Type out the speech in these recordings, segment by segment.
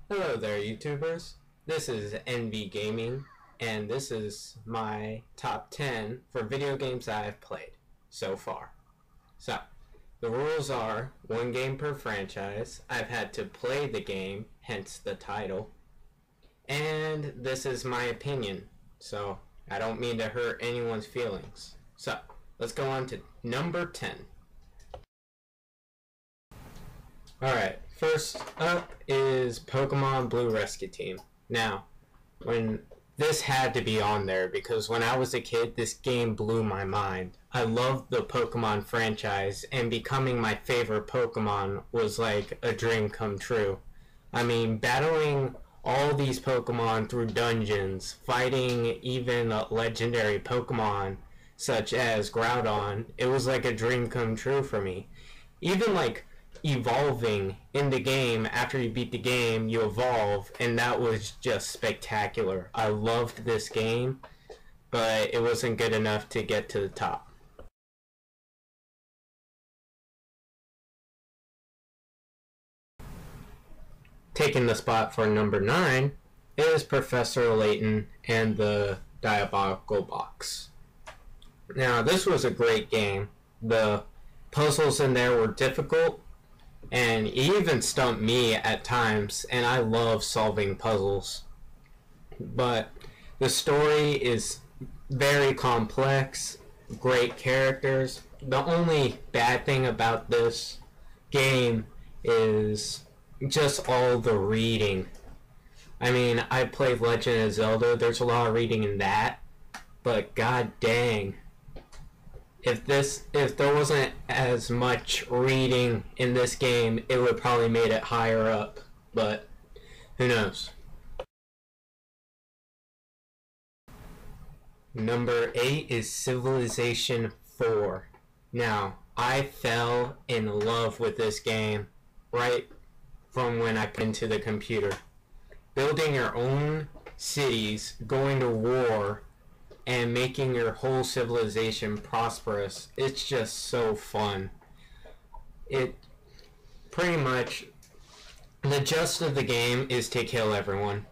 Hello there, YouTubers. This is NV Gaming, and this is my top 10 for video games I've played so far. So, the rules are 1 game per franchise. I've had to play the game, hence the title. And this is my opinion, so I don't mean to hurt anyone's feelings. So, let's go on to number 10. Alright, first up is Pokemon Blue Rescue Team. Now, when this had to be on there because when I was a kid, this game blew my mind. I loved the Pokemon franchise, and becoming my favorite Pokemon was like a dream come true. I mean, battling all these Pokemon through dungeons, fighting even legendary Pokemon such as Groudon, it was like a dream come true for me. Even like evolving in the game, after you beat the game, you evolve, and that was just spectacular. I loved this game, but it wasn't good enough to get to the top. Taking the spot for number 9 is Professor Layton and the Diabolical Box. Now, this was a great game. The puzzles in there were difficult, and it even stumped me at times, and I love solving puzzles. But the story is very complex, great characters. The only bad thing about this game is just all the reading. I mean, I played Legend of Zelda, there's a lot of reading in that, but god dang. If there wasn't as much reading in this game, it would probably made it higher up, but who knows. Number 8 is Civilization 4. Now, I fell in love with this game right from when I put into the computer. Building your own cities, going to war, and making your whole civilization prosperous, it's just so fun. It pretty much, the gist of the game is to kill everyone.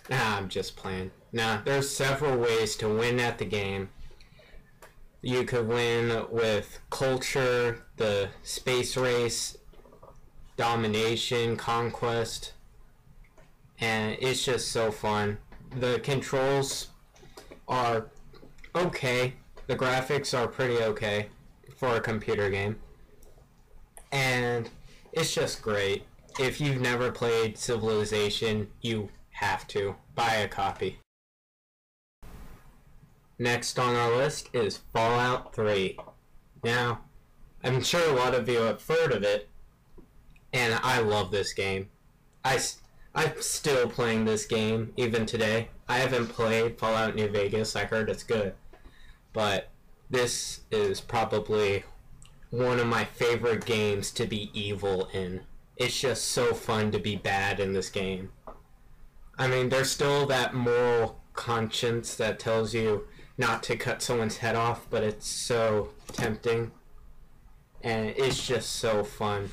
Nah, I'm just playing. Nah, there's several ways to win at the game. You could win with culture, the space race, domination, conquest, and it's just so fun. The controls are okay. The graphics are pretty okay for a computer game. And it's just great. If you've never played Civilization, you have to buy a copy. Next on our list is Fallout 3. Now, I'm sure a lot of you have heard of it, and I love this game. I'm still playing this game, even today. I haven't played Fallout New Vegas, I heard it's good. But this is probably one of my favorite games to be evil in. It's just so fun to be bad in this game. I mean, there's still that moral conscience that tells you not to cut someone's head off, but it's so tempting. And it's just so fun.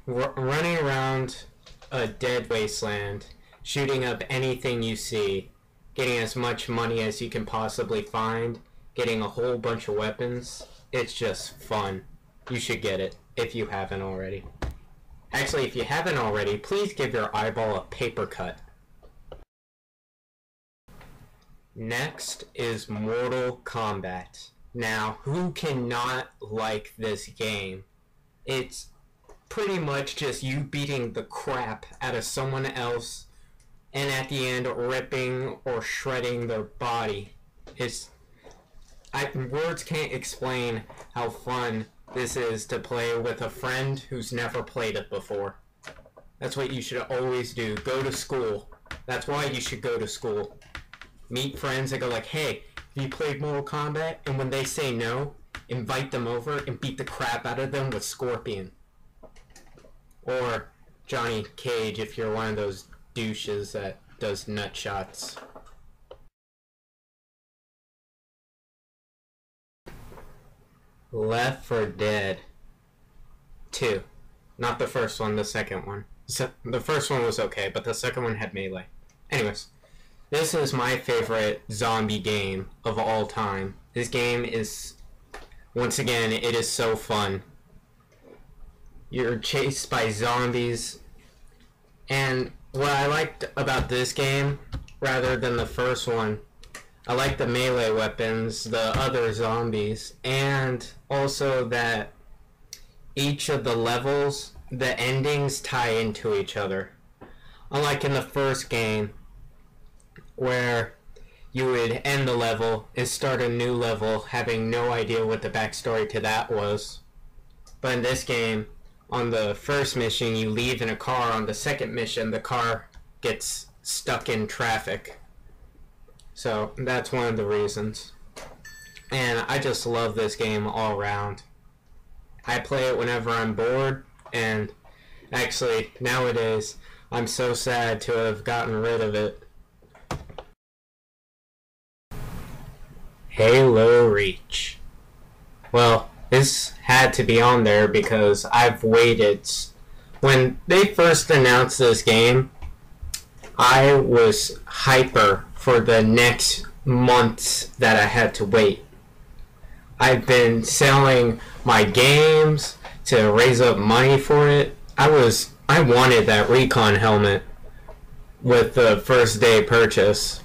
Running around a dead wasteland, shooting up anything you see, getting as much money as you can possibly find, getting a whole bunch of weapons. It's just fun. You should get it if you haven't already. Actually, if you haven't already, please give your eyeball a paper cut. Next is Mortal Kombat. Now, who cannot like this game? It's pretty much just you beating the crap out of someone else and at the end ripping or shredding their body. Words can't explain how fun this is to play with a friend who's never played it before. That's what you should always do. Go to school. That's why you should go to school. Meet friends and go like, hey, have you played Mortal Kombat? And when they say no, invite them over and beat the crap out of them with Scorpion. Or Johnny Cage if you're one of those douches that does nut shots. Left 4 Dead 2. Not the first one, the second one. The first one was okay, but the second one had melee. Anyways, this is my favorite zombie game of all time. This game is, once again, it is so fun. You're chased by zombies, and what I liked about this game, rather than the first one, I like the melee weapons, the other zombies, and also that each of the levels, the endings tie into each other. Unlike in the first game, where you would end the level and start a new level having no idea what the backstory to that was. But in this game, on the first mission you leave in a car, on the second mission the car gets stuck in traffic. So that's one of the reasons. And I just love this game all around. I play it whenever I'm bored, and actually nowadays I'm so sad to have gotten rid of it. Halo Reach. Well, this had to be on there because I've waited. When they first announced this game, I was hyper for the next months that I had to wait. I've been selling my games to raise up money for it. I wanted that Recon helmet with the first day purchase.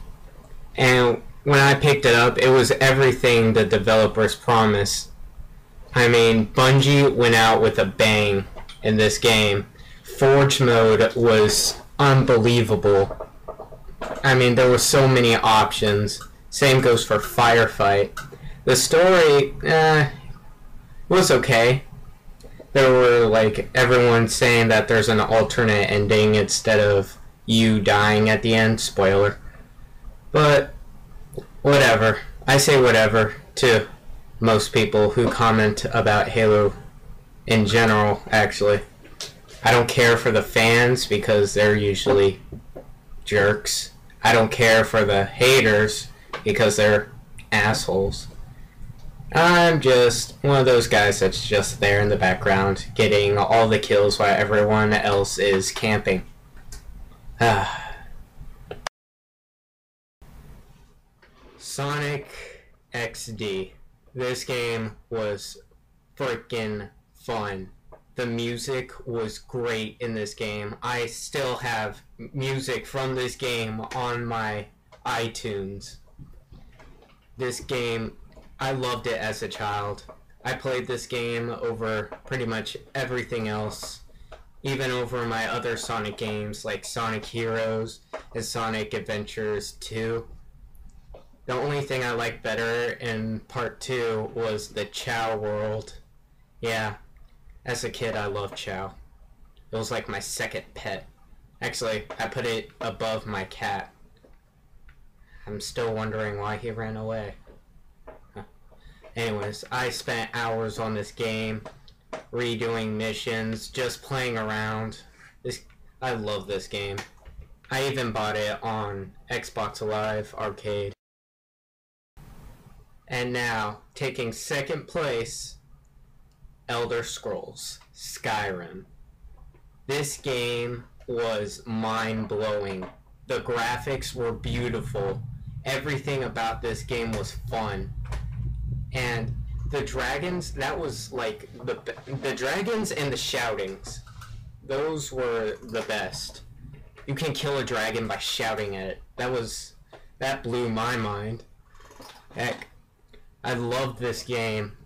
And when I picked it up, it was everything the developers promised. I mean, Bungie went out with a bang in this game. Forge mode was unbelievable. I mean, there were so many options. Same goes for Firefight. The story, was okay. There were, like, everyone saying that there's an alternate ending instead of you dying at the end. Spoiler. But whatever. I say whatever to most people who comment about Halo in general, actually. I don't care for the fans because they're usually jerks. I don't care for the haters because they're assholes. I'm just one of those guys that's just there in the background getting all the kills while everyone else is camping. Sonic XD. This game was freaking fun. The music was great in this game. I still have music from this game on my iTunes. This game, I loved it as a child. I played this game over pretty much everything else, even over my other Sonic games like Sonic Heroes and Sonic Adventures 2. The only thing I liked better in Part 2 was the Chow world. Yeah, as a kid I loved Chow. It was like my second pet. Actually, I put it above my cat. I'm still wondering why he ran away. Anyways, I spent hours on this game, redoing missions, just playing around. I love this game. I even bought it on Xbox Live Arcade. And now, taking second place, Elder Scrolls Skyrim. This game was mind-blowing. The graphics were beautiful. Everything about this game was fun. And the dragons, that was like the dragons and the shoutings. those were the best. You can kill a dragon by shouting at it. That blew my mind. Heck, I love this game.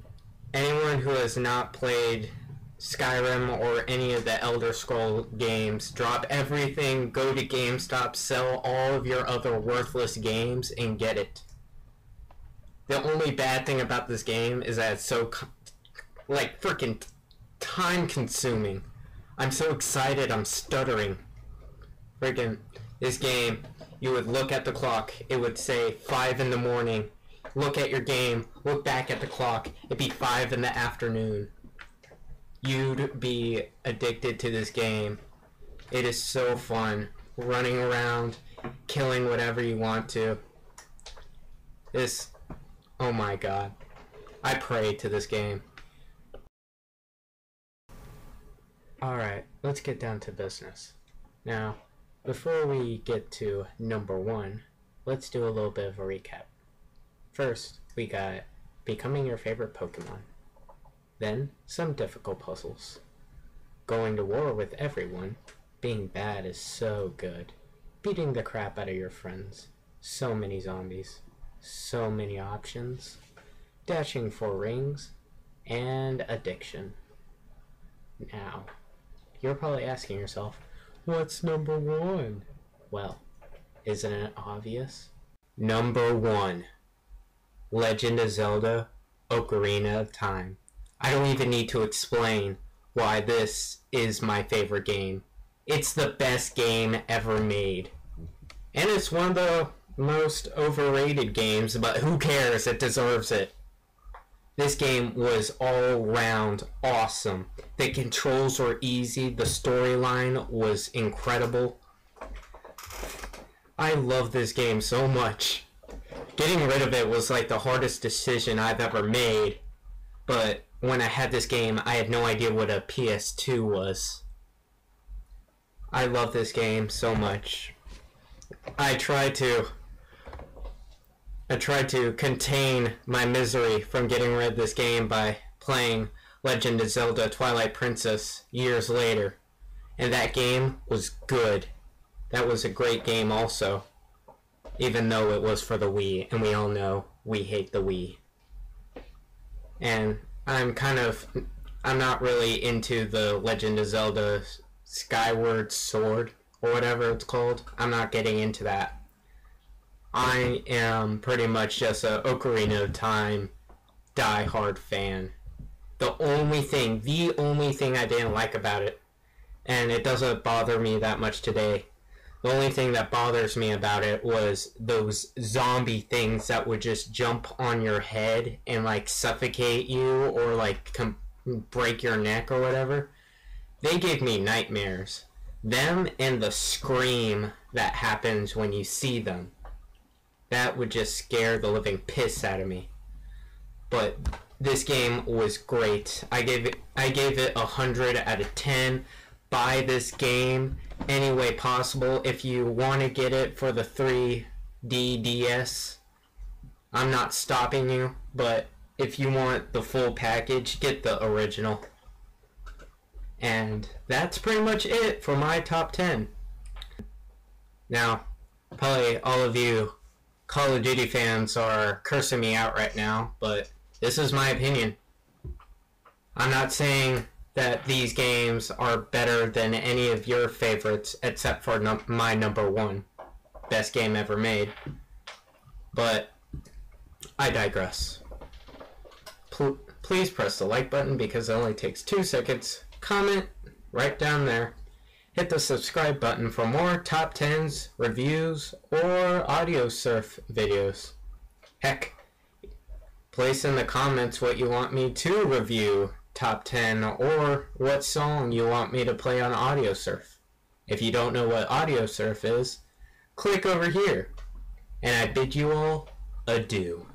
Anyone who has not played Skyrim or any of the Elder Scrolls games, drop everything, go to GameStop, sell all of your other worthless games, and get it. The only bad thing about this game is that it's so, like, freaking time-consuming. I'm so excited, I'm stuttering. Freaking, this game, you would look at the clock, it would say 5 in the morning. Look at your game, look back at the clock, it'd be 5 in the afternoon. You'd be addicted to this game. It is so fun. Running around, killing whatever you want to. Oh my god. I pray to this game. Alright, let's get down to business. Now, before we get to number 1, let's do a little bit of a recap. First, we got becoming your favorite Pokemon. Then, some difficult puzzles. Going to war with everyone. Being bad is so good. Beating the crap out of your friends. So many zombies. So many options. Dashing for rings. And addiction. Now, you're probably asking yourself, what's number 1? Well, isn't it obvious? Number 1. Legend of Zelda Ocarina of Time. I don't even need to explain why this is my favorite game. It's the best game ever made. And it's one of the most overrated games, but who cares? It deserves it. This game was all round awesome. The controls were easy. The storyline was incredible. I love this game so much. Getting rid of it was like the hardest decision I've ever made. But when I had this game, I had no idea what a PS2 was. I love this game so much. I tried to contain my misery from getting rid of this game by playing Legend of Zelda Twilight Princess years later. And that game was good. That was a great game also. Even though it was for the Wii, and we all know we hate the Wii. And I'm not really into the Legend of Zelda Skyward Sword, or whatever it's called. I'm not getting into that. I am pretty much just a Ocarina of Time die-hard fan. The only thing I didn't like about it, and it doesn't bother me that much today, the only thing that bothers me about it was those zombie things that would just jump on your head and like suffocate you or like break your neck or whatever. They gave me nightmares. Them and the scream that happens when you see them. That would just scare the living piss out of me. But this game was great. I gave it 100 out of 10. Buy this game any way possible. If you want to get it for the 3D DS, I'm not stopping you, but if you want the full package, get the original. And that's pretty much it for my top 10. Now, probably all of you Call of Duty fans are cursing me out right now, but this is my opinion. I'm not saying that these games are better than any of your favorites except for my number 1. Best game ever made. But I digress. Please press the like button because it only takes 2 seconds. Comment right down there. Hit the subscribe button for more top 10s, reviews, or audio surf videos. Heck, place in the comments what you want me to review top 10 or what song you want me to play on audio surf. If you don't know what audio surf is, click over here. And I bid you all adieu.